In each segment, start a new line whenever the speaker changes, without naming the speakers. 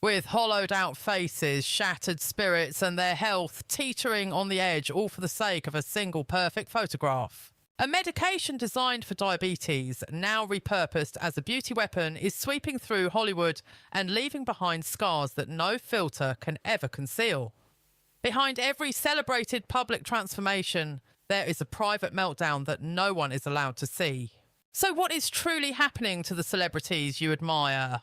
with hollowed-out faces, shattered spirits, and their health teetering on the edge, all for the sake of a single perfect photograph. A medication designed for diabetes, now repurposed as a beauty weapon, is sweeping through Hollywood and leaving behind scars that no filter can ever conceal. Behind every celebrated public transformation, there is a private meltdown that no one is allowed to see. So what is truly happening to the celebrities you admire?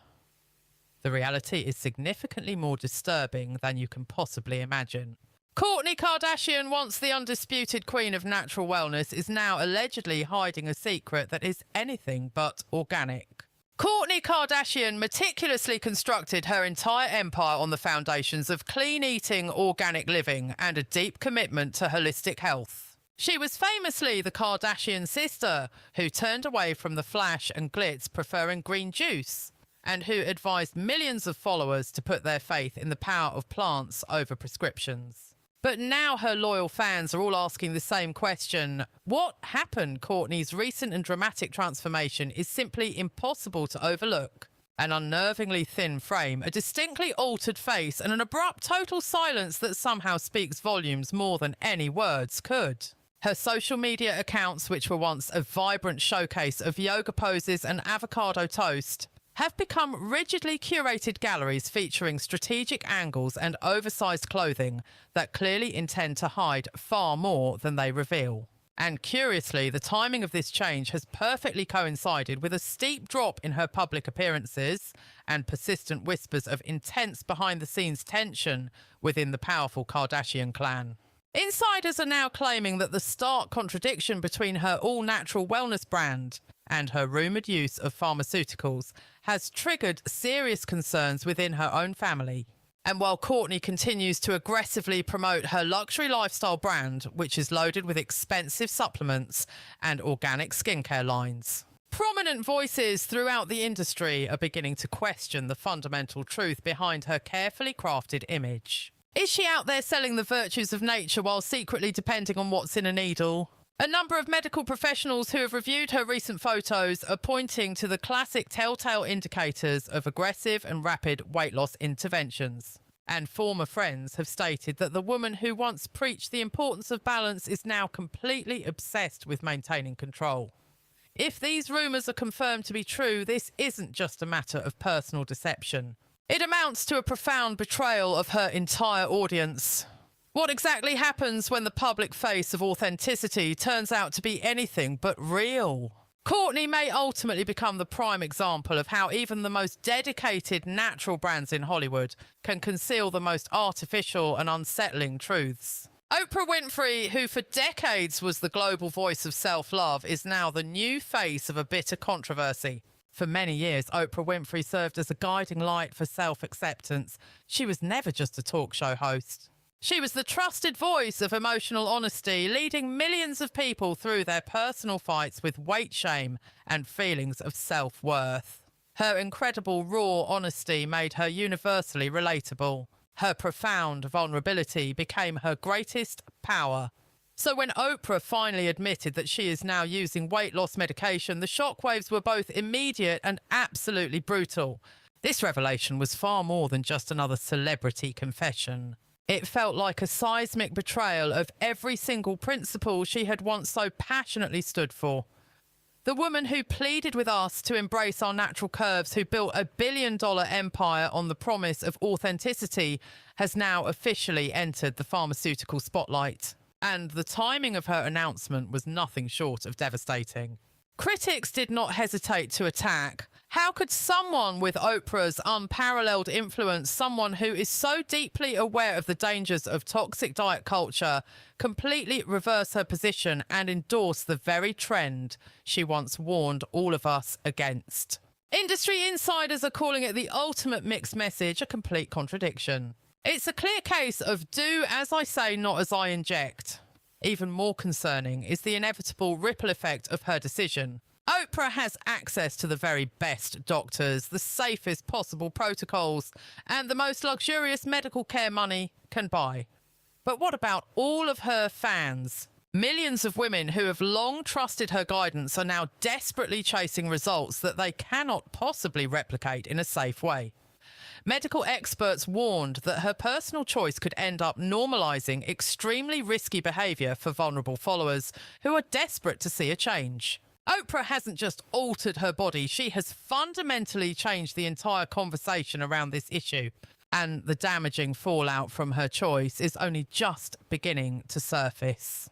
The reality is significantly more disturbing than you can possibly imagine. Kourtney Kardashian, once the undisputed queen of natural wellness, is now allegedly hiding a secret that is anything but organic. Kourtney Kardashian meticulously constructed her entire empire on the foundations of clean eating, organic living, and a deep commitment to holistic health. She was famously the Kardashian sister who turned away from the flash and glitz, preferring green juice, and who advised millions of followers to put their faith in the power of plants over prescriptions. But now her loyal fans are all asking the same question. What happened? Kourtney's recent and dramatic transformation is simply impossible to overlook. An unnervingly thin frame, a distinctly altered face, and an abrupt total silence that somehow speaks volumes more than any words could. Her social media accounts, which were once a vibrant showcase of yoga poses and avocado toast, have become rigidly curated galleries featuring strategic angles and oversized clothing that clearly intend to hide far more than they reveal. And curiously, the timing of this change has perfectly coincided with a steep drop in her public appearances and persistent whispers of intense behind-the-scenes tension within the powerful Kardashian clan. Insiders are now claiming that the stark contradiction between her all-natural wellness brand and her rumoured use of pharmaceuticals has triggered serious concerns within her own family. And while Kourtney continues to aggressively promote her luxury lifestyle brand, which is loaded with expensive supplements and organic skincare lines, prominent voices throughout the industry are beginning to question the fundamental truth behind her carefully crafted image. Is she out there selling the virtues of nature while secretly depending on what's in a needle? A number of medical professionals who have reviewed her recent photos are pointing to the classic telltale indicators of aggressive and rapid weight loss interventions. And former friends have stated that the woman who once preached the importance of balance is now completely obsessed with maintaining control. If these rumours are confirmed to be true, this isn't just a matter of personal deception. It amounts to a profound betrayal of her entire audience. What exactly happens when the public face of authenticity turns out to be anything but real? Kourtney may ultimately become the prime example of how even the most dedicated natural brands in Hollywood can conceal the most artificial and unsettling truths. Oprah Winfrey, who for decades was the global voice of self-love, is now the new face of a bitter controversy. For many years, Oprah Winfrey served as a guiding light for self-acceptance. She was never just a talk show host. She was the trusted voice of emotional honesty, leading millions of people through their personal fights with weight shame and feelings of self-worth. Her incredible raw honesty made her universally relatable. Her profound vulnerability became her greatest power. So when Oprah finally admitted that she is now using weight loss medication, the shockwaves were both immediate and absolutely brutal. This revelation was far more than just another celebrity confession. It felt like a seismic betrayal of every single principle she had once so passionately stood for. The woman who pleaded with us to embrace our natural curves, who built a billion-dollar empire on the promise of authenticity, has now officially entered the pharmaceutical spotlight. And the timing of her announcement was nothing short of devastating. Critics did not hesitate to attack. How could someone with Oprah's unparalleled influence, someone who is so deeply aware of the dangers of toxic diet culture, completely reverse her position and endorse the very trend she once warned all of us against? Industry insiders are calling it the ultimate mixed message, a complete contradiction. It's a clear case of do as I say, not as I inject. Even more concerning is the inevitable ripple effect of her decision. Oprah has access to the very best doctors, the safest possible protocols, and the most luxurious medical care money can buy. But what about all of her fans? Millions of women who have long trusted her guidance are now desperately chasing results that they cannot possibly replicate in a safe way. medical experts warned that her personal choice could end up normalising extremely risky behaviour for vulnerable followers who are desperate to see a change. Oprah hasn't just altered her body, she has fundamentally changed the entire conversation around this issue. And the damaging fallout from her choice is only just beginning to surface.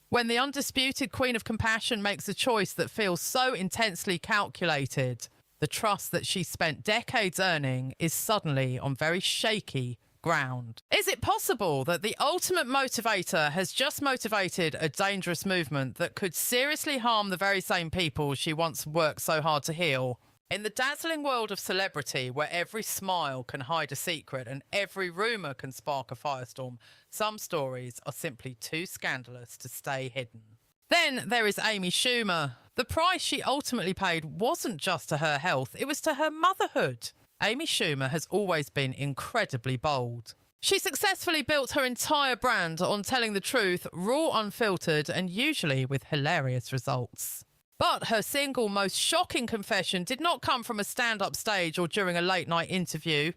When the undisputed Queen of Compassion makes a choice that feels so intensely calculated, the trust that she spent decades earning is suddenly on very shaky ground. Is it possible that the ultimate motivator has just motivated a dangerous movement that could seriously harm the very same people she once worked so hard to heal? In the dazzling world of celebrity, where every smile can hide a secret and every rumour can spark a firestorm, some stories are simply too scandalous to stay hidden. Then there is Amy Schumer. The price she ultimately paid wasn't just to her health, it was to her motherhood. Amy Schumer has always been incredibly bold. She successfully built her entire brand on telling the truth, raw, unfiltered, and usually with hilarious results. But her single most shocking confession did not come from a stand-up stage or during a late-night interview.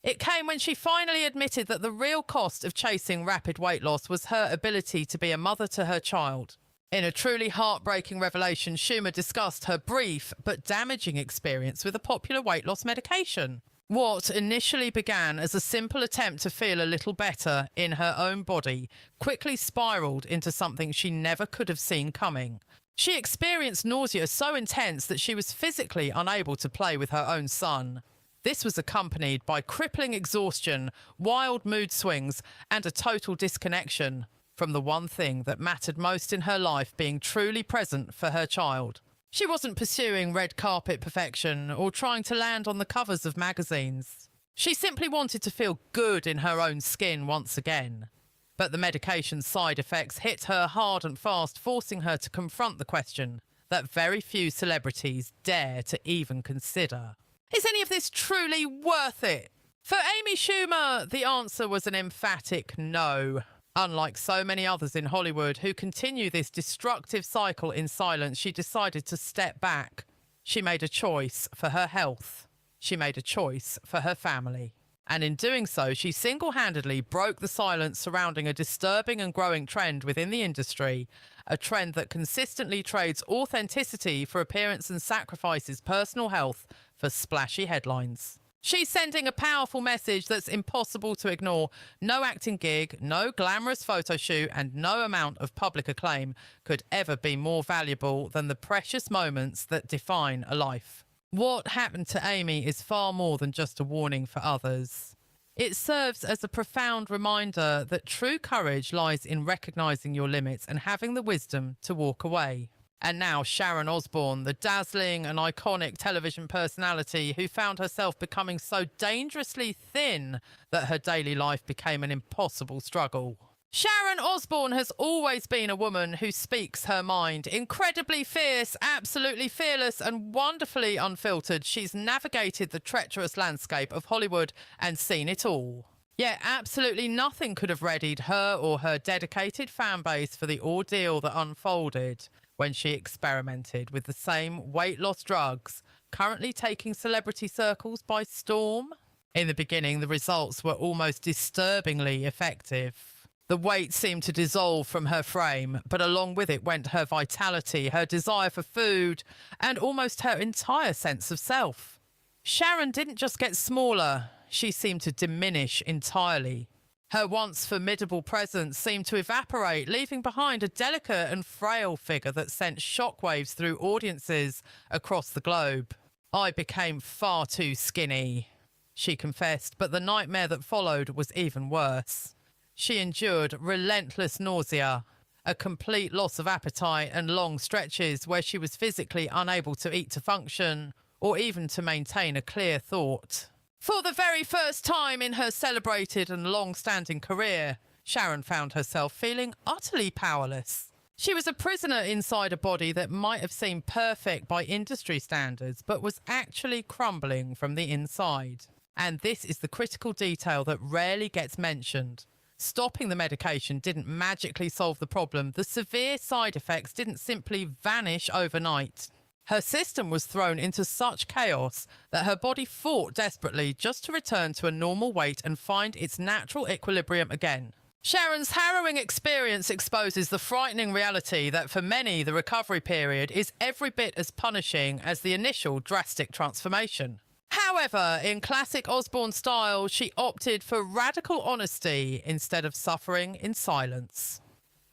It came when she finally admitted that the real cost of chasing rapid weight loss was her ability to be a mother to her child. In a truly heartbreaking revelation, Schumer discussed her brief but damaging experience with a popular weight loss medication. What initially began as a simple attempt to feel a little better in her own body quickly spiraled into something she never could have seen coming. She experienced nausea so intense that she was physically unable to play with her own son. This was accompanied by crippling exhaustion, wild mood swings, and a total disconnection from the one thing that mattered most in her life, being truly present for her child. She wasn't pursuing red carpet perfection or trying to land on the covers of magazines. She simply wanted to feel good in her own skin once again. But the medication's side effects hit her hard and fast, forcing her to confront the question that very few celebrities dare to even consider. Is any of this truly worth it? For Amy Schumer, the answer was an emphatic no. Unlike so many others in Hollywood who continue this destructive cycle in silence, she decided to step back. She made a choice for her health. She made a choice for her family. And in doing so, she single-handedly broke the silence surrounding a disturbing and growing trend within the industry, a trend that consistently trades authenticity for appearance and sacrifices personal health for splashy headlines. She's sending a powerful message that's impossible to ignore. No acting gig, no glamorous photo shoot, and no amount of public acclaim could ever be more valuable than the precious moments that define a life. What happened to Amy is far more than just a warning for others. It serves as a profound reminder that true courage lies in recognizing your limits and having the wisdom to walk away. And now Sharon Osbourne, the dazzling and iconic television personality who found herself becoming so dangerously thin that her daily life became an impossible struggle. Sharon Osbourne has always been a woman who speaks her mind. Incredibly fierce, absolutely fearless, and wonderfully unfiltered, she's navigated the treacherous landscape of Hollywood and seen it all. Yet absolutely nothing could have readied her or her dedicated fan base for the ordeal that unfolded when she experimented with the same weight loss drugs, currently taking celebrity circles by storm. In the beginning, the results were almost disturbingly effective. The weight seemed to dissolve from her frame, but along with it went her vitality, her desire for food, and almost her entire sense of self. Sharon didn't just get smaller, she seemed to diminish entirely. Her once formidable presence seemed to evaporate, leaving behind a delicate and frail figure that sent shockwaves through audiences across the globe. "I became far too skinny," she confessed, but the nightmare that followed was even worse. She endured relentless nausea, a complete loss of appetite, and long stretches where she was physically unable to eat to function or even to maintain a clear thought. For the very first time in her celebrated and long-standing career, Sharon found herself feeling utterly powerless. She was a prisoner inside a body that might have seemed perfect by industry standards, but was actually crumbling from the inside. And this is the critical detail that rarely gets mentioned. Stopping the medication didn't magically solve the problem. The severe side effects didn't simply vanish overnight. Her system was thrown into such chaos that her body fought desperately just to return to a normal weight and find its natural equilibrium again. Sharon's harrowing experience exposes the frightening reality that for many, the recovery period is every bit as punishing as the initial drastic transformation. However, in classic Osbourne style, she opted for radical honesty instead of suffering in silence.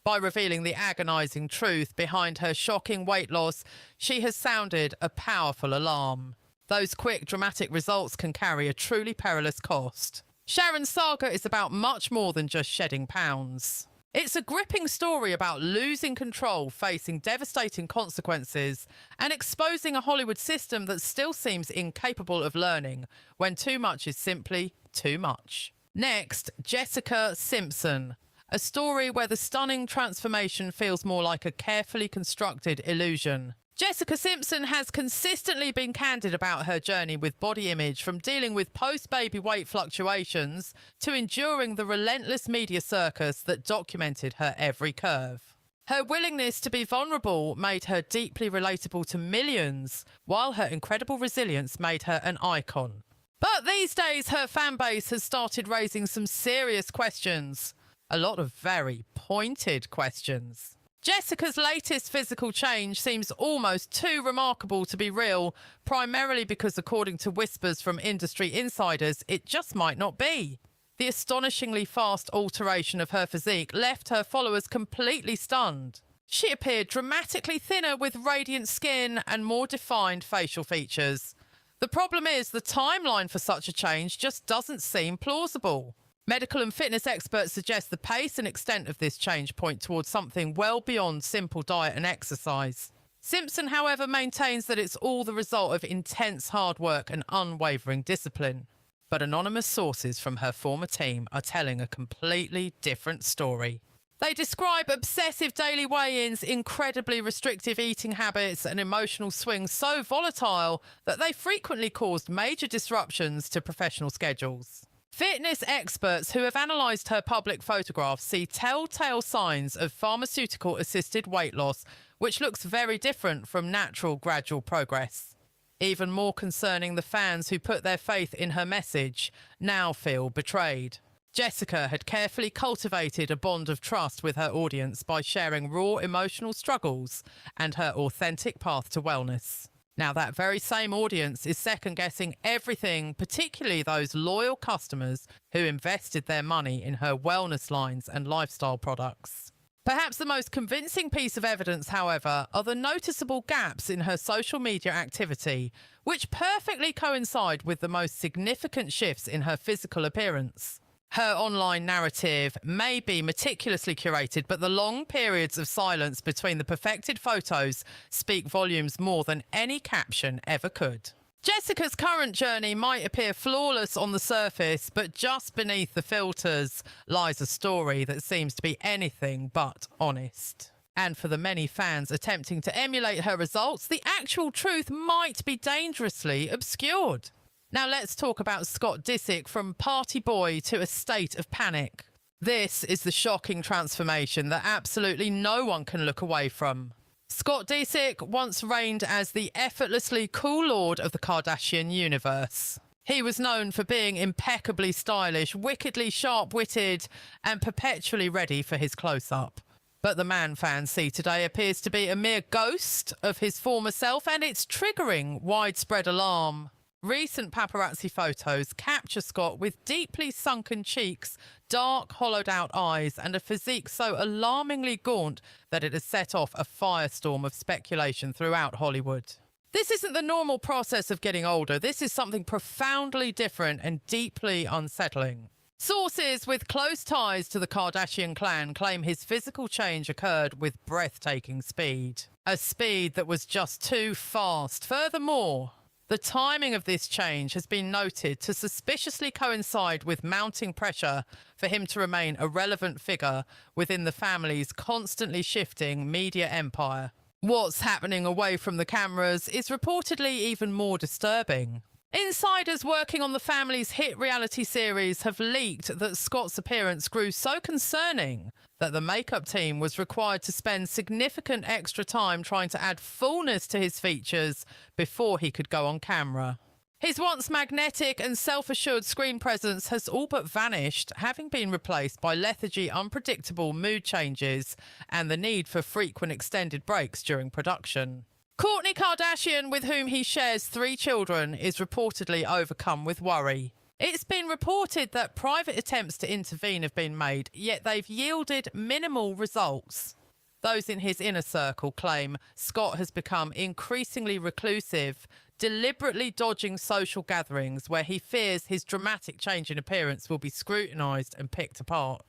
By revealing the agonising truth behind her shocking weight loss, she has sounded a powerful alarm. Those quick, dramatic results can carry a truly perilous cost. Sharon's saga is about much more than just shedding pounds. It's a gripping story about losing control, facing devastating consequences, and exposing a Hollywood system that still seems incapable of learning when too much is simply too much. Next, Jessica Simpson. A story where the stunning transformation feels more like a carefully constructed illusion. Jessica Simpson has consistently been candid about her journey with body image, from dealing with post-baby weight fluctuations to enduring the relentless media circus that documented her every curve. Her willingness to be vulnerable made her deeply relatable to millions, while her incredible resilience made her an icon. But these days, her fan base has started raising some serious questions. A lot of very pointed questions. Jessica's latest physical change seems almost too remarkable to be real, primarily because, according to whispers from industry insiders, it just might not be. The astonishingly fast alteration of her physique left her followers completely stunned. She appeared dramatically thinner with radiant skin and more defined facial features. The problem is the timeline for such a change just doesn't seem plausible. Medical and fitness experts suggest the pace and extent of this change point towards something well beyond simple diet and exercise. Simpson, however, maintains that it's all the result of intense hard work and unwavering discipline. But anonymous sources from her former team are telling a completely different story. They describe obsessive daily weigh-ins, incredibly restrictive eating habits, and emotional swings so volatile that they frequently caused major disruptions to professional schedules. Fitness experts who have analysed her public photographs see telltale signs of pharmaceutical-assisted weight loss, which looks very different from natural gradual progress. Even more concerning, the fans who put their faith in her message now feel betrayed. Jessica had carefully cultivated a bond of trust with her audience by sharing raw emotional struggles and her authentic path to wellness. Now, that very same audience is second-guessing everything, particularly those loyal customers who invested their money in her wellness lines and lifestyle products. Perhaps the most convincing piece of evidence, however, are the noticeable gaps in her social media activity, which perfectly coincide with the most significant shifts in her physical appearance. Her online narrative may be meticulously curated, but the long periods of silence between the perfected photos speak volumes more than any caption ever could. Jessica's current journey might appear flawless on the surface, but just beneath the filters lies a story that seems to be anything but honest. And for the many fans attempting to emulate her results, the actual truth might be dangerously obscured. Now let's talk about Scott Disick, from party boy to a state of panic. This is the shocking transformation that absolutely no one can look away from. Scott Disick once reigned as the effortlessly cool lord of the Kardashian universe. He was known for being impeccably stylish, wickedly sharp-witted, and perpetually ready for his close-up. But the man fans see today appears to be a mere ghost of his former self, and it's triggering widespread alarm. Recent paparazzi photos capture Scott with deeply sunken cheeks, dark, hollowed-out eyes, and a physique so alarmingly gaunt that it has set off a firestorm of speculation throughout Hollywood. This isn't the normal process of getting older. This is something profoundly different and deeply unsettling. Sources with close ties to the Kardashian clan claim his physical change occurred with breathtaking speed. A speed that was just too fast. Furthermore, the timing of this change has been noted to suspiciously coincide with mounting pressure for him to remain a relevant figure within the family's constantly shifting media empire. What's happening away from the cameras is reportedly even more disturbing. Insiders working on the family's hit reality series have leaked that Scott's appearance grew so concerning that the makeup team was required to spend significant extra time trying to add fullness to his features before he could go on camera. His once magnetic and self-assured screen presence has all but vanished, having been replaced by lethargy, unpredictable mood changes, and the need for frequent extended breaks during production. Kourtney Kardashian, with whom he shares 3 children, is reportedly overcome with worry. It's been reported that private attempts to intervene have been made, yet they've yielded minimal results. Those in his inner circle claim Scott has become increasingly reclusive, deliberately dodging social gatherings where he fears his dramatic change in appearance will be scrutinised and picked apart.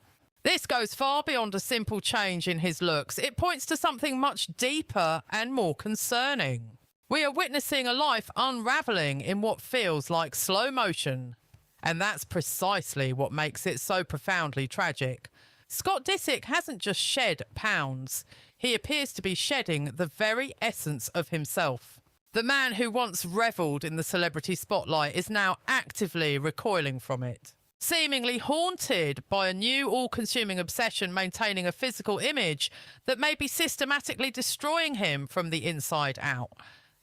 This goes far beyond a simple change in his looks. It points to something much deeper and more concerning. We are witnessing a life unravelling in what feels like slow motion. And that's precisely what makes it so profoundly tragic. Scott Disick hasn't just shed pounds. He appears to be shedding the very essence of himself. The man who once revelled in the celebrity spotlight is now actively recoiling from it, seemingly haunted by a new all-consuming obsession maintaining a physical image that may be systematically destroying him from the inside out.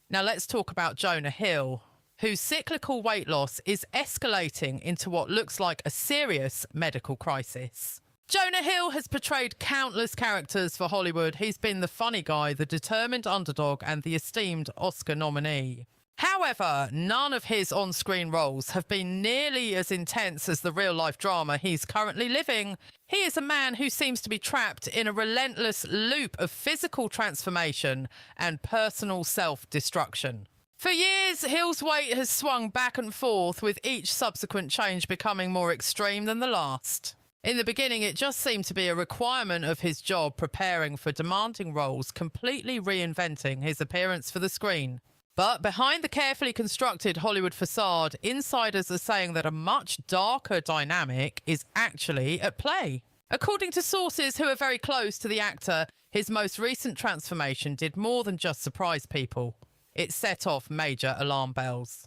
Now let's talk about Jonah Hill, whose cyclical weight loss is escalating into what looks like a serious medical crisis. Jonah Hill has portrayed countless characters for Hollywood. He's been the funny guy, the determined underdog, and the esteemed Oscar nominee. However, none of his on-screen roles have been nearly as intense as the real-life drama he's currently living. He is a man who seems to be trapped in a relentless loop of physical transformation and personal self-destruction. For years, Hill's weight has swung back and forth, with each subsequent change becoming more extreme than the last. In the beginning, it just seemed to be a requirement of his job, preparing for demanding roles, completely reinventing his appearance for the screen. But behind the carefully constructed Hollywood facade, insiders are saying that a much darker dynamic is actually at play. According to sources who are very close to the actor, his most recent transformation did more than just surprise people. It set off major alarm bells.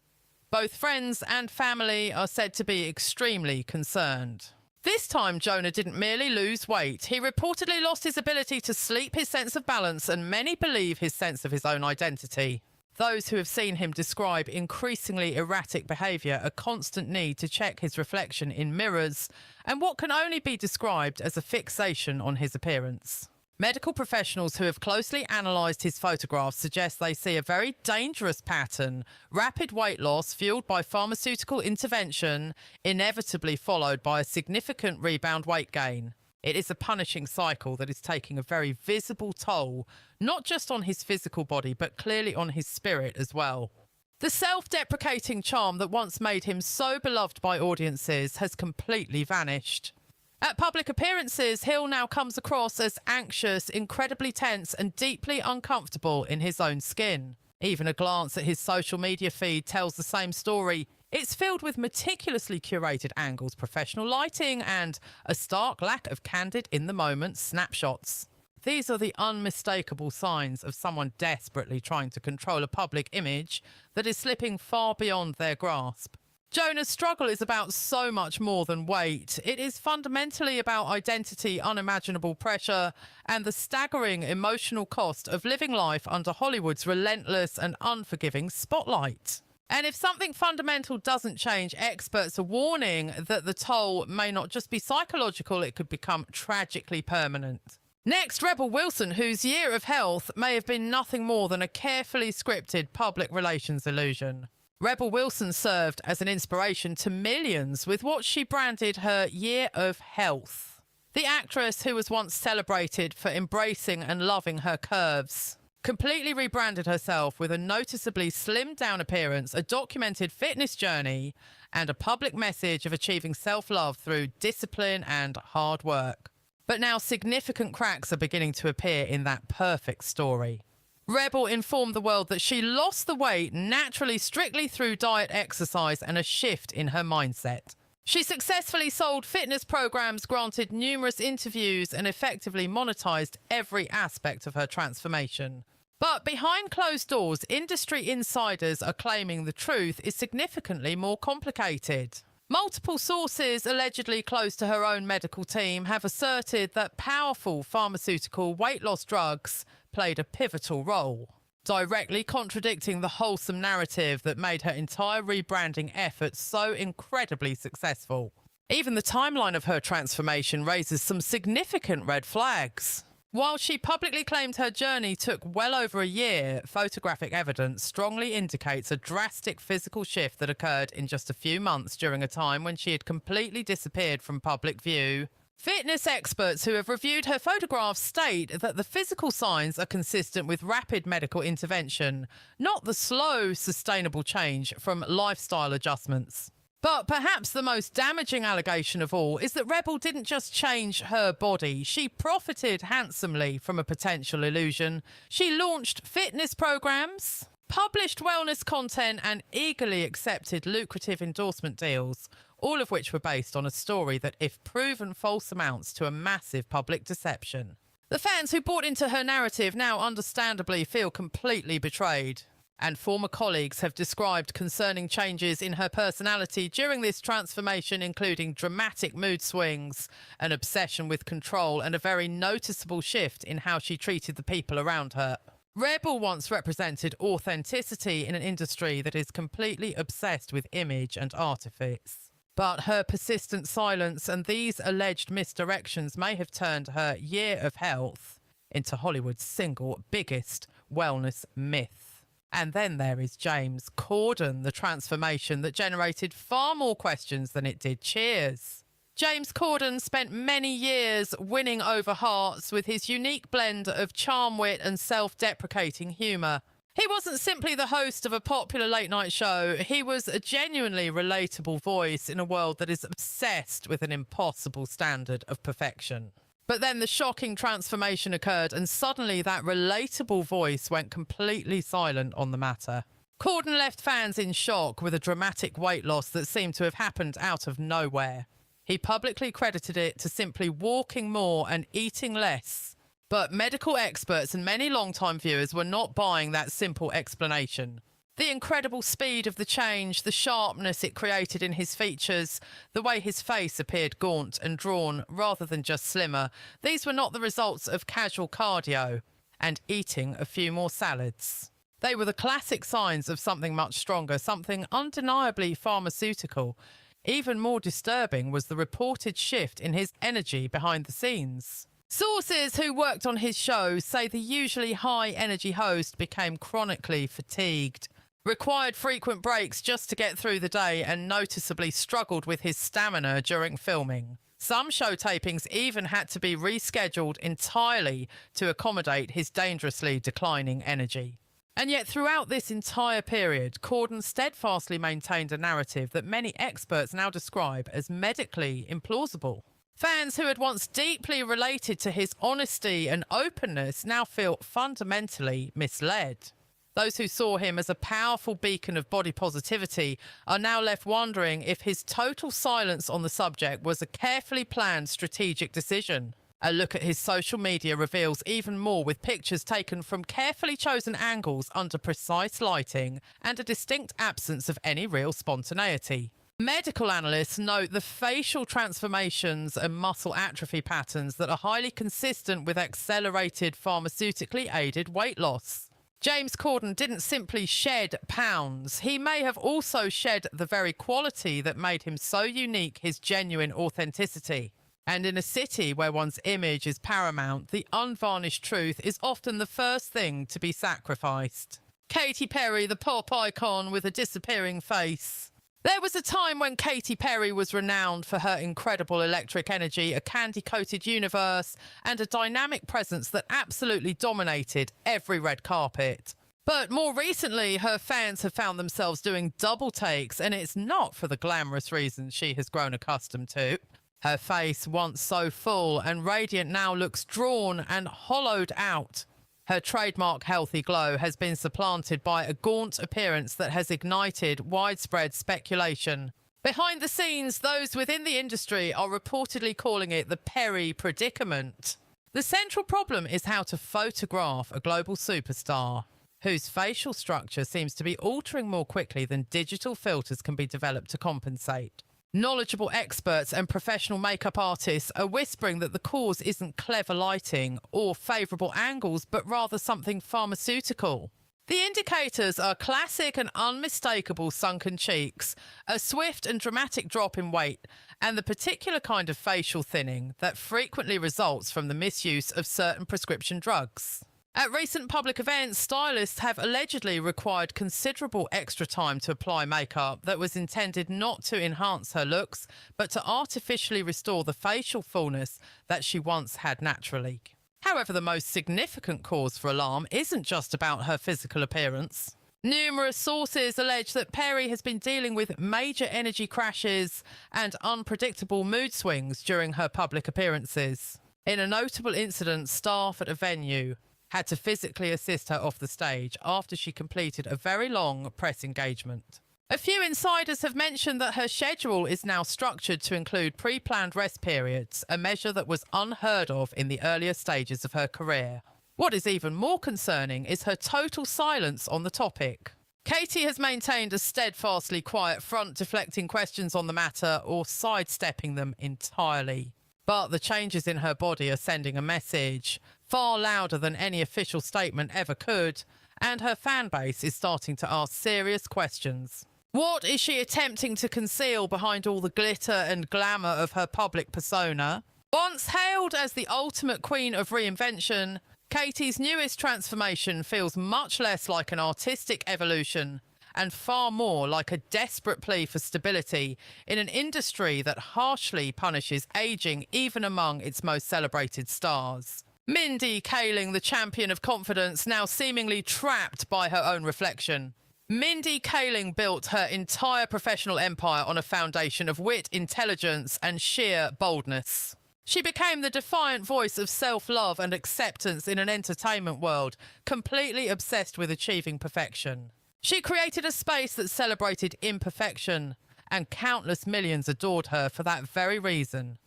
Both friends and family are said to be extremely concerned. This time, Jonah didn't merely lose weight. He reportedly lost his ability to sleep, his sense of balance, and many believe his sense of his own identity. Those who have seen him describe increasingly erratic behaviour, a constant need to check his reflection in mirrors, and what can only be described as a fixation on his appearance. Medical professionals who have closely analysed his photographs suggest they see a very dangerous pattern: rapid weight loss fuelled by pharmaceutical intervention, inevitably followed by a significant rebound weight gain. It is a punishing cycle that is taking a very visible toll, not just on his physical body, but clearly on his spirit as well. The self-deprecating charm that once made him so beloved by audiences has completely vanished. At public appearances, Hill now comes across as anxious, incredibly tense, and deeply uncomfortable in his own skin. Even a glance at his social media feed tells the same story. It's filled with meticulously curated angles, professional lighting, and a stark lack of candid in-the-moment snapshots. These are the unmistakable signs of someone desperately trying to control a public image that is slipping far beyond their grasp. Jonah's struggle is about so much more than weight. It is fundamentally about identity, unimaginable pressure, and the staggering emotional cost of living life under Hollywood's relentless and unforgiving spotlight. And if something fundamental doesn't change, experts are warning that the toll may not just be psychological, it could become tragically permanent. Next, Rebel Wilson, whose year of health may have been nothing more than a carefully scripted public relations illusion. Rebel Wilson served as an inspiration to millions with what she branded her year of health. The actress, who was once celebrated for embracing and loving her curves, completely rebranded herself with a noticeably slimmed down appearance, a documented fitness journey, and a public message of achieving self-love through discipline and hard work. But now significant cracks are beginning to appear in that perfect story. Rebel informed the world that she lost the weight naturally strictly through diet, exercise, and a shift in her mindset. She successfully sold fitness programs, granted numerous interviews, and effectively monetized every aspect of her transformation. But behind closed doors, industry insiders are claiming the truth is significantly more complicated. Multiple sources allegedly close to her own medical team have asserted that powerful pharmaceutical weight loss drugs played a pivotal role, directly contradicting the wholesome narrative that made her entire rebranding effort so incredibly successful. Even the timeline of her transformation raises some significant red flags. While she publicly claimed her journey took well over a year, photographic evidence strongly indicates a drastic physical shift that occurred in just a few months during a time when she had completely disappeared from public view. Fitness experts who have reviewed her photographs state that the physical signs are consistent with rapid medical intervention, not the slow, sustainable change from lifestyle adjustments. But perhaps the most damaging allegation of all is that Rebel didn't just change her body, she profited handsomely from a potential illusion. She launched fitness programs, published wellness content, and eagerly accepted lucrative endorsement deals, all of which were based on a story that, if proven false, amounts to a massive public deception. The fans who bought into her narrative now understandably feel completely betrayed. And former colleagues have described concerning changes in her personality during this transformation, including dramatic mood swings, an obsession with control, and a very noticeable shift in how she treated the people around her. Rebel once represented authenticity in an industry that is completely obsessed with image and artifice. But her persistent silence and these alleged misdirections may have turned her year of health into Hollywood's single biggest wellness myth. And then there is James Corden, the transformation that generated far more questions than it did cheers. James Corden spent many years winning over hearts with his unique blend of charm, wit, and self-deprecating humour. He wasn't simply the host of a popular late-night show, he was a genuinely relatable voice in a world that is obsessed with an impossible standard of perfection. But then the shocking transformation occurred and suddenly that relatable voice went completely silent on the matter. Corden left fans in shock with a dramatic weight loss that seemed to have happened out of nowhere. He publicly credited it to simply walking more and eating less. But medical experts and many long-time viewers were not buying that simple explanation. The incredible speed of the change, the sharpness it created in his features, the way his face appeared gaunt and drawn rather than just slimmer, these were not the results of casual cardio and eating a few more salads. They were the classic signs of something much stronger, something undeniably pharmaceutical. Even more disturbing was the reported shift in his energy behind the scenes. Sources who worked on his show say the usually high-energy host became chronically fatigued, required frequent breaks just to get through the day, and noticeably struggled with his stamina during filming. Some show tapings even had to be rescheduled entirely to accommodate his dangerously declining energy. And yet throughout this entire period, Corden steadfastly maintained a narrative that many experts now describe as medically implausible. Fans who had once deeply related to his honesty and openness now feel fundamentally misled. Those who saw him as a powerful beacon of body positivity are now left wondering if his total silence on the subject was a carefully planned strategic decision. A look at his social media reveals even more, with pictures taken from carefully chosen angles under precise lighting and a distinct absence of any real spontaneity. Medical analysts note the facial transformations and muscle atrophy patterns that are highly consistent with accelerated pharmaceutically aided weight loss. James Corden didn't simply shed pounds. He may have also shed the very quality that made him so unique, his genuine authenticity. And in a city where one's image is paramount, the unvarnished truth is often the first thing to be sacrificed. Katy Perry, the pop icon with a disappearing face. There was a time when Katy Perry was renowned for her incredible electric energy, a candy-coated universe, and a dynamic presence that absolutely dominated every red carpet. But more recently, her fans have found themselves doing double takes, and it's not for the glamorous reasons she has grown accustomed to. Her face, once so full and radiant, now looks drawn and hollowed out. Her trademark healthy glow has been supplanted by a gaunt appearance that has ignited widespread speculation. Behind the scenes, those within the industry are reportedly calling it the Perry predicament. The central problem is how to photograph a global superstar whose facial structure seems to be altering more quickly than digital filters can be developed to compensate. Knowledgeable experts and professional makeup artists are whispering that the cause isn't clever lighting or favourable angles, but rather something pharmaceutical. The indicators are classic and unmistakable sunken cheeks, a swift and dramatic drop in weight, and the particular kind of facial thinning that frequently results from the misuse of certain prescription drugs. At recent public events, stylists have allegedly required considerable extra time to apply makeup that was intended not to enhance her looks, but to artificially restore the facial fullness that she once had naturally. However, the most significant cause for alarm isn't just about her physical appearance. Numerous sources allege that Perry has been dealing with major energy crashes and unpredictable mood swings during her public appearances. In a notable incident, staff at a venue had to physically assist her off the stage after she completed a very long press engagement. A few insiders have mentioned that her schedule is now structured to include pre-planned rest periods, a measure that was unheard of in the earlier stages of her career. What is even more concerning is her total silence on the topic. Katie has maintained a steadfastly quiet front, deflecting questions on the matter or sidestepping them entirely. But the changes in her body are sending a message far louder than any official statement ever could, and her fan base is starting to ask serious questions. What is she attempting to conceal behind all the glitter and glamour of her public persona? Once hailed as the ultimate queen of reinvention, Katie's newest transformation feels much less like an artistic evolution and far more like a desperate plea for stability in an industry that harshly punishes aging even among its most celebrated stars. Mindy Kaling, the champion of confidence, now seemingly trapped by her own reflection. Mindy Kaling built her entire professional empire on a foundation of wit, intelligence, and sheer boldness. She became the defiant voice of self-love and acceptance in an entertainment world completely obsessed with achieving perfection. She created a space that celebrated imperfection, and countless millions adored her for that very reason.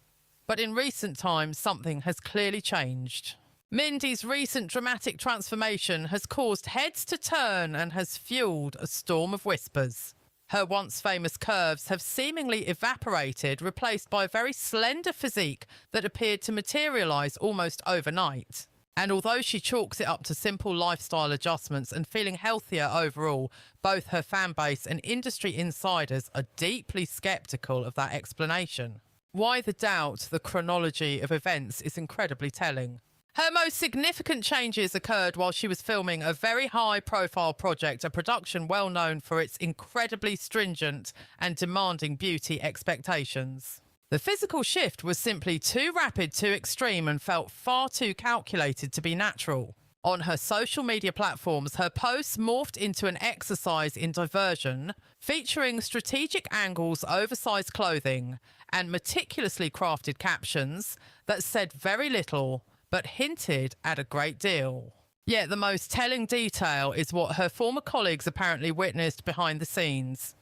But in recent times, something has clearly changed. Mindy's recent dramatic transformation has caused heads to turn and has fueled a storm of whispers. Her once famous curves have seemingly evaporated, replaced by a very slender physique that appeared to materialise almost overnight. And although she chalks it up to simple lifestyle adjustments and feeling healthier overall, both her fan base and industry insiders are deeply sceptical of that explanation. Why the doubt? The chronology of events is incredibly telling. Her most significant changes occurred while she was filming a very high-profile project, a production well known for its incredibly stringent and demanding beauty expectations. The physical shift was simply too rapid, too extreme, and felt far too calculated to be natural. On her social media platforms, her posts morphed into an exercise in diversion, featuring strategic angles, oversized clothing, and meticulously crafted captions that said very little but hinted at a great deal. Yet the most telling detail is what her former colleagues apparently witnessed behind the scenes.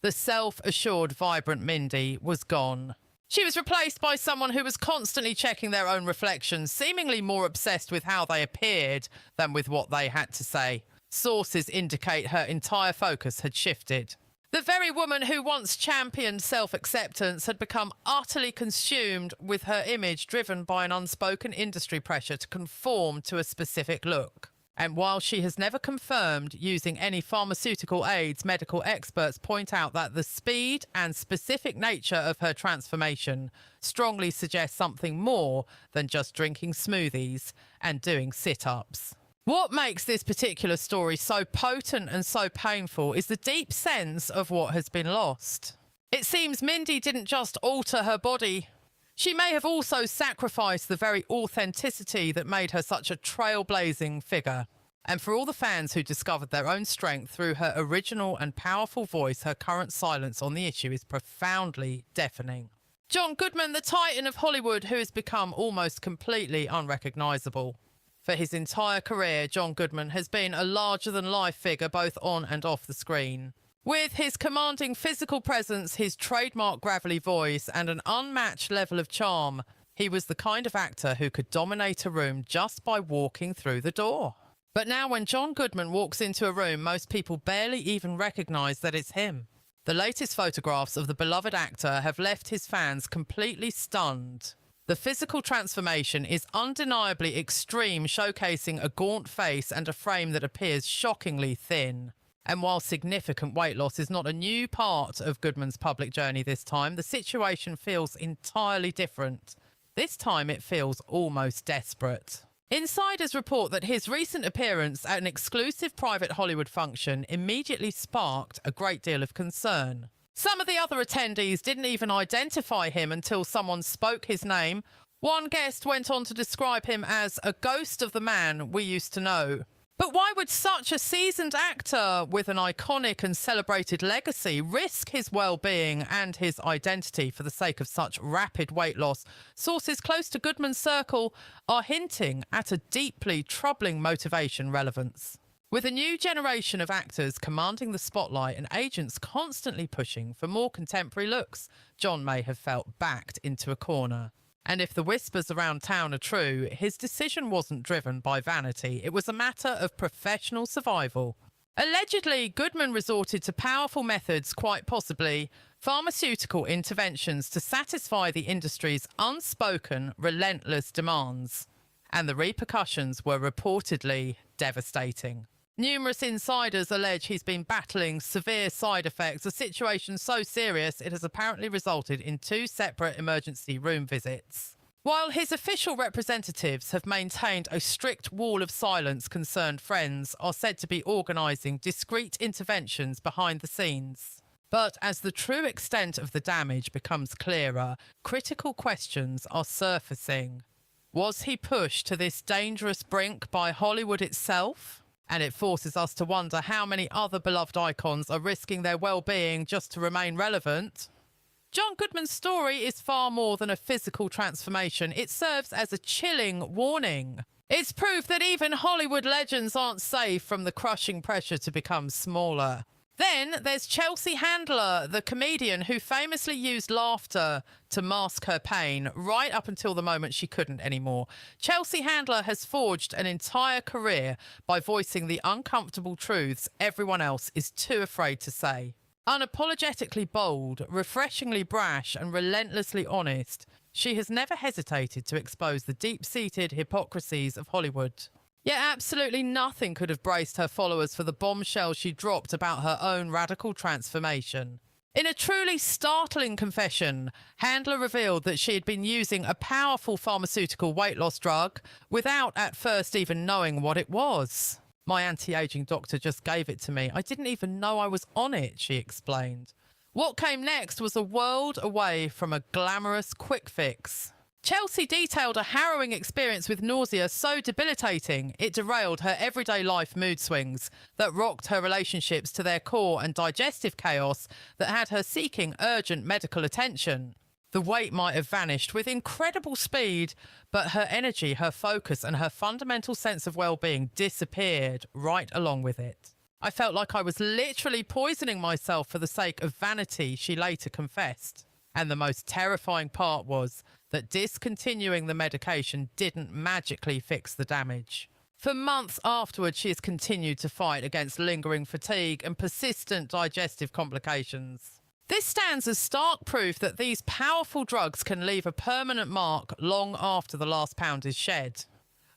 The self-assured, vibrant Mindy was gone. She was replaced by someone who was constantly checking their own reflections, seemingly more obsessed with how they appeared than with what they had to say. Sources indicate her entire focus had shifted. The very woman who once championed self-acceptance had become utterly consumed with her image, driven by an unspoken industry pressure to conform to a specific look. And while she has never confirmed using any pharmaceutical aids, medical experts point out that the speed and specific nature of her transformation strongly suggests something more than just drinking smoothies and doing sit-ups. What makes this particular story so potent and so painful is the deep sense of what has been lost. It seems Mindy didn't just alter her body. She may have also sacrificed the very authenticity that made her such a trailblazing figure. And for all the fans who discovered their own strength through her original and powerful voice, her current silence on the issue is profoundly deafening. John Goodman, the titan of Hollywood, who has become almost completely unrecognizable. For his entire career, John Goodman has been a larger-than-life figure both on and off the screen. With his commanding physical presence, his trademark gravelly voice, and an unmatched level of charm, He was the kind of actor who could dominate a room just by walking through the door. But now when John Goodman walks into a room, most people barely even recognise that it's him. The latest photographs of the beloved actor have left his fans completely stunned. The physical transformation is undeniably extreme, showcasing a gaunt face and a frame that appears shockingly thin. And while significant weight loss is not a new part of Goodman's public journey this time, the situation feels entirely different. This time it feels almost desperate. Insiders report that his recent appearance at an exclusive private Hollywood function immediately sparked a great deal of concern. Some of the other attendees didn't even identify him until someone spoke his name. One guest went on to describe him as a ghost of the man we used to know. But why would such a seasoned actor with an iconic and celebrated legacy risk his well-being and his identity for the sake of such rapid weight loss? Sources close to Goodman's circle are hinting at a deeply troubling motivation relevance. With a new generation of actors commanding the spotlight and agents constantly pushing for more contemporary looks, John may have felt backed into a corner. And if the whispers around town are true, his decision wasn't driven by vanity. It was a matter of professional survival. Allegedly, Goodman resorted to powerful methods, quite possibly pharmaceutical interventions, to satisfy the industry's unspoken, relentless demands. And the repercussions were reportedly devastating. Numerous insiders allege he's been battling severe side effects, a situation so serious it has apparently resulted in 2 separate emergency room visits. While his official representatives have maintained a strict wall of silence, concerned friends are said to be organising discreet interventions behind the scenes. But as the true extent of the damage becomes clearer, critical questions are surfacing. Was he pushed to this dangerous brink by Hollywood itself? And it forces us to wonder how many other beloved icons are risking their well-being just to remain relevant. John Goodman's story is far more than a physical transformation. It serves as a chilling warning. It's proof that even Hollywood legends aren't safe from the crushing pressure to become smaller. Then there's Chelsea Handler, the comedian who famously used laughter to mask her pain right up until the moment she couldn't anymore. Chelsea Handler has forged an entire career by voicing the uncomfortable truths everyone else is too afraid to say. Unapologetically bold, refreshingly brash, and relentlessly honest, she has never hesitated to expose the deep-seated hypocrisies of Hollywood. Yet absolutely nothing could have braced her followers for the bombshell she dropped about her own radical transformation. In a truly startling confession, Handler revealed that she had been using a powerful pharmaceutical weight loss drug without at first even knowing what it was. My anti-aging doctor just gave it to me. I didn't even know I was on it, she explained. What came next was a world away from a glamorous quick fix. Chelsea detailed a harrowing experience with nausea so debilitating it derailed her everyday life mood swings, that rocked her relationships to their core, and digestive chaos that had her seeking urgent medical attention. The weight might have vanished with incredible speed, but her energy, her focus, and her fundamental sense of well-being disappeared right along with it. I felt like I was literally poisoning myself for the sake of vanity, she later confessed. And the most terrifying part was that discontinuing the medication didn't magically fix the damage. For months afterwards, she has continued to fight against lingering fatigue and persistent digestive complications. This stands as stark proof that these powerful drugs can leave a permanent mark long after the last pound is shed.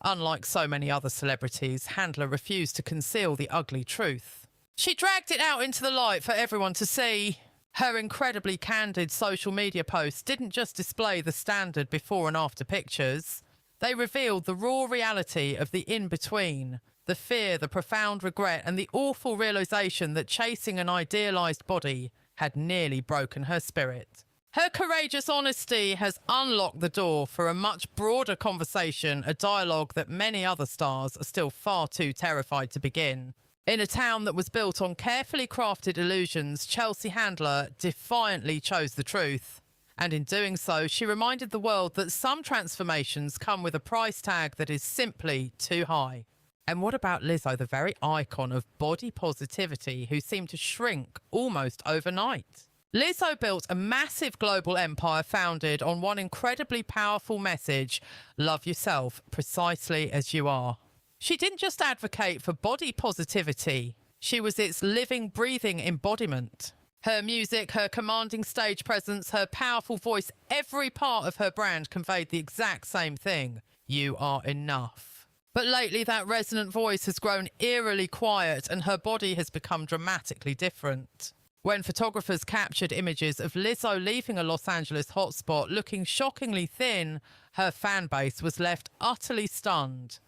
Unlike so many other celebrities, Handler refused to conceal the ugly truth. She dragged it out into the light for everyone to see. Her incredibly candid social media posts didn't just display the standard before and after pictures. They revealed the raw reality of the in-between, the fear, the profound regret, and the awful realization that chasing an idealized body had nearly broken her spirit. Her courageous honesty has unlocked the door for a much broader conversation, a dialogue that many other stars are still far too terrified to begin. In a town that was built on carefully crafted illusions, Chelsea Handler defiantly chose the truth. And in doing so, she reminded the world that some transformations come with a price tag that is simply too high. And what about Lizzo, the very icon of body positivity, who seemed to shrink almost overnight? Lizzo built a massive global empire founded on one incredibly powerful message: love yourself precisely as you are. She didn't just advocate for body positivity, she was its living, breathing embodiment. Her music, her commanding stage presence, her powerful voice, every part of her brand conveyed the exact same thing: you are enough. But lately that resonant voice has grown eerily quiet and her body has become dramatically different. When photographers captured images of Lizzo leaving a Los Angeles hotspot looking shockingly thin, her fan base was left utterly stunned.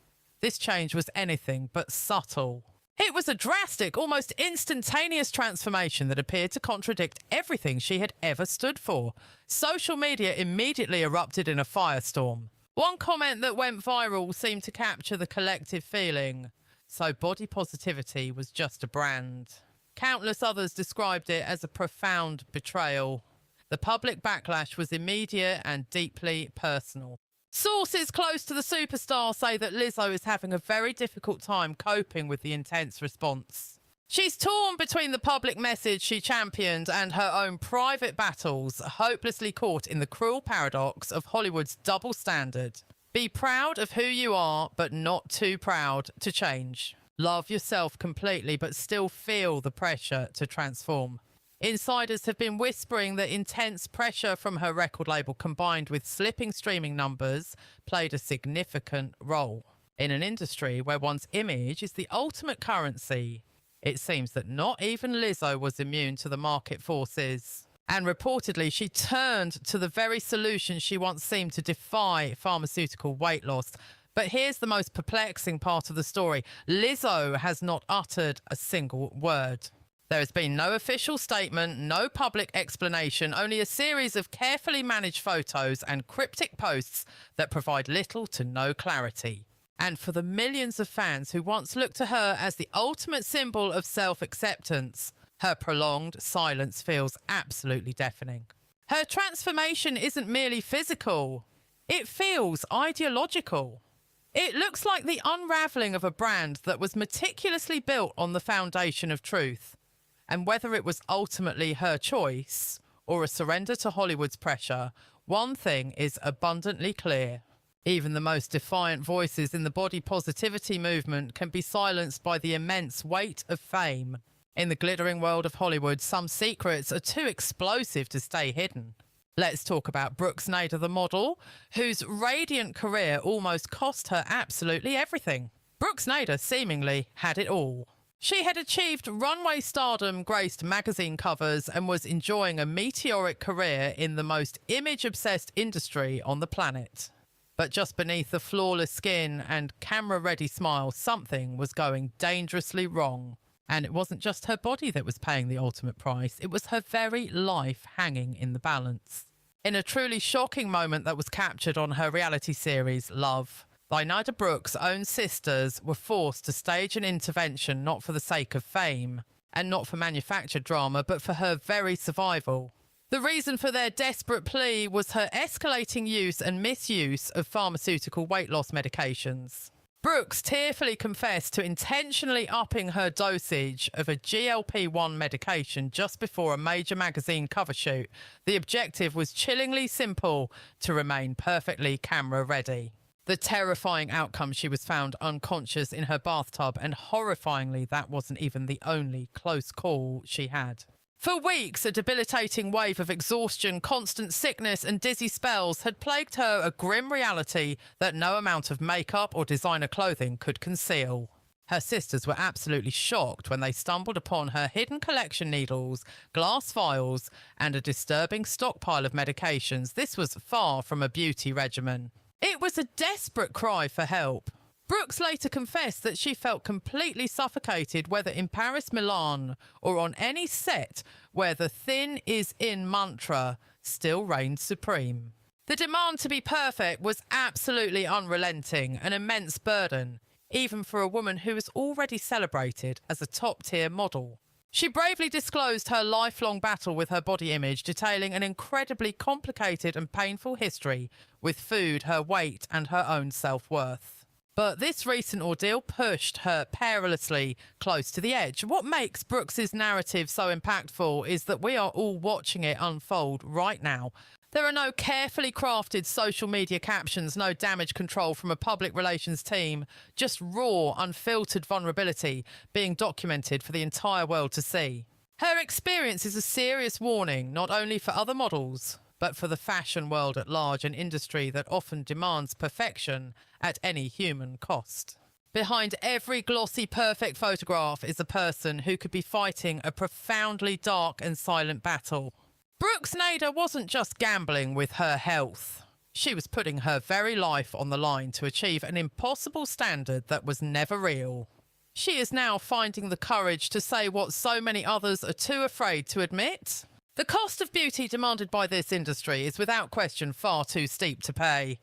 This change was anything but subtle. It was a drastic, almost instantaneous transformation that appeared to contradict everything she had ever stood for. Social media immediately erupted in a firestorm. One comment that went viral seemed to capture the collective feeling: so body positivity was just a brand. Countless others described it as a profound betrayal. The public backlash was immediate and deeply personal. Sources close to the superstar say that Lizzo is having a very difficult time coping with the intense response. She's torn between the public message she championed and her own private battles, hopelessly caught in the cruel paradox of Hollywood's double standard. Be proud of who you are, but not too proud to change. Love yourself completely, but still feel the pressure to transform. Insiders have been whispering that intense pressure from her record label combined with slipping streaming numbers played a significant role. In an industry where one's image is the ultimate currency, it seems that not even Lizzo was immune to the market forces. And reportedly, she turned to the very solution she once seemed to defy: pharmaceutical weight loss. But here's the most perplexing part of the story: Lizzo has not uttered a single word. There has been no official statement, no public explanation, only a series of carefully managed photos and cryptic posts that provide little to no clarity. And for the millions of fans who once looked to her as the ultimate symbol of self-acceptance, her prolonged silence feels absolutely deafening. Her transformation isn't merely physical, it feels ideological. It looks like the unravelling of a brand that was meticulously built on the foundation of truth. And whether it was ultimately her choice or a surrender to Hollywood's pressure, one thing is abundantly clear: even the most defiant voices in the body positivity movement can be silenced by the immense weight of fame. In the glittering world of Hollywood, some secrets are too explosive to stay hidden. Let's talk about Brooks Nader, the model, whose radiant career almost cost her absolutely everything. Brooks Nader seemingly had it all. She had achieved runway stardom, graced magazine covers, and was enjoying a meteoric career in the most image-obsessed industry on the planet. But just beneath the flawless skin and camera-ready smile, something was going dangerously wrong. And it wasn't just her body that was paying the ultimate price, it was her very life hanging in the balance. In a truly shocking moment that was captured on her reality series, Love, Nader Brooks' own sisters were forced to stage an intervention not for the sake of fame, and not for manufactured drama, but for her very survival. The reason for their desperate plea was her escalating use and misuse of pharmaceutical weight loss medications. Brooks tearfully confessed to intentionally upping her dosage of a GLP-1 medication just before a major magazine cover shoot. The objective was chillingly simple: to remain perfectly camera-ready. The terrifying outcome: she was found unconscious in her bathtub, and horrifyingly, that wasn't even the only close call she had. For weeks, a debilitating wave of exhaustion, constant sickness and dizzy spells had plagued her, a grim reality that no amount of makeup or designer clothing could conceal. Her sisters were absolutely shocked when they stumbled upon her hidden collection needles, glass vials, and a disturbing stockpile of medications. This was far from a beauty regimen. It was a desperate cry for help. Brooks later confessed that she felt completely suffocated, whether in Paris, Milan, or on any set where the thin is in mantra still reigned supreme. The demand to be perfect was absolutely unrelenting, an immense burden, even for a woman who was already celebrated as a top-tier model. She bravely disclosed her lifelong battle with her body image, detailing an incredibly complicated and painful history with food, her weight, and her own self-worth. But this recent ordeal pushed her perilously close to the edge. What makes Brooks's narrative so impactful is that we are all watching it unfold right now. There are no carefully crafted social media captions, no damage control from a public relations team, just raw, unfiltered vulnerability being documented for the entire world to see. Her experience is a serious warning, not only for other models, but for the fashion world at large, an industry that often demands perfection at any human cost. Behind every glossy, perfect photograph is a person who could be fighting a profoundly dark and silent battle. Brooks Nader wasn't just gambling with her health. She was putting her very life on the line to achieve an impossible standard that was never real. She is now finding the courage to say what so many others are too afraid to admit. The cost of beauty demanded by this industry is without question far too steep to pay.